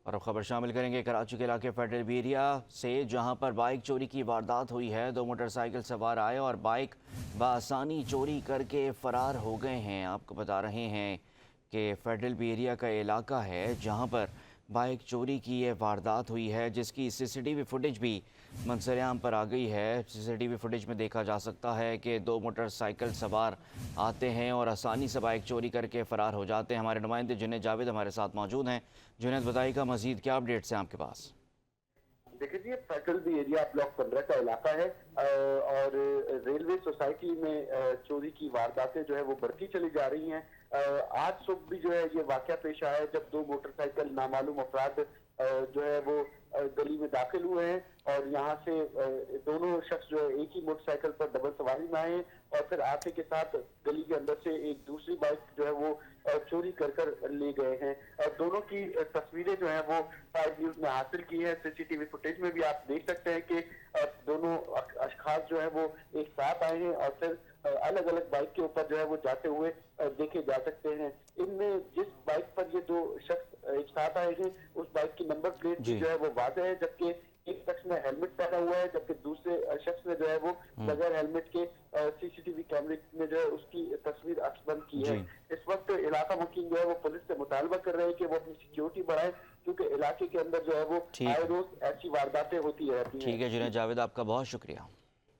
और अब खबर शामिल करेंगे कराची के इलाके फेडरल बी एरिया से, जहां पर बाइक चोरी की वारदात हुई है। दो मोटरसाइकिल सवार आए और बाइक बआसानी चोरी करके फरार हो गए हैं। आपको बता रहे हैं कि फेडरल बी एरिया का इलाका है जहां पर बाइक चोरी की ये वारदात हुई है, जिसकी सीसीटीवी फुटेज भी मंजर-ए-आम पर आ गई है। सीसीटीवी फुटेज में देखा जा सकता है कि दो मोटरसाइकिल सवार आते हैं और आसानी से बाइक चोरी करके फ़रार हो जाते हैं। हमारे नुमाइंदे जुनैद जावेद हमारे साथ मौजूद हैं। जुनैद, बताइएगा मज़ीद क्या अपडेट्स हैं आपके पास? देखिए जी, फेडरल भी एरिया ब्लॉक 15 का इलाका है और रेलवे सोसाइटी में चोरी की वारदातें जो है वो बढ़ती चली जा रही हैं। आज सुबह भी जो है ये वाकया पेश आया है जब दो मोटरसाइकिल नामालूम अफराद जो है वो गली में दाखिल हुए हैं और यहाँ से दोनों शख्स जो है एक ही मोटरसाइकिल पर डबल सवारी में आए हैं और फिर आते के साथ गली के अंदर से एक दूसरी बाइक जो है वो चोरी कर कर ले गए हैं। और दोनों की तस्वीरें जो है वो 5 न्यूज ने हासिल की है। सीसीटीवी फुटेज में भी आप देख सकते हैं कि दोनों अशखास जो है वो एक साथ आए हैं और फिर अलग अलग बाइक के ऊपर जो है वो जाते हुए देखे जा सकते हैं। इनमें जिस बाइक पर ये दो शख्स एक साथ आए हैं उस बाइक की नंबर प्लेट भी जो है वो वाज़ेह है, जबकि एक शख्स ने हेलमेट पहना हुआ है जबकि दूसरे शख्स ने जो है वो बगैर हेलमेट के सीसीटीवी कैमरे में जो है उसकी तस्वीर अक्सबंद की है। इस वक्त इलाका मुकीम जो है वो पुलिस से मुतालबा कर रहे हैं कि वो अपनी सिक्योरिटी बढ़ाए, क्योंकि इलाके के अंदर जो है वो आए रोज ऐसी वारदातें होती रहती हैं। ठीक है जुनैद जावेद, आपका बहुत शुक्रिया।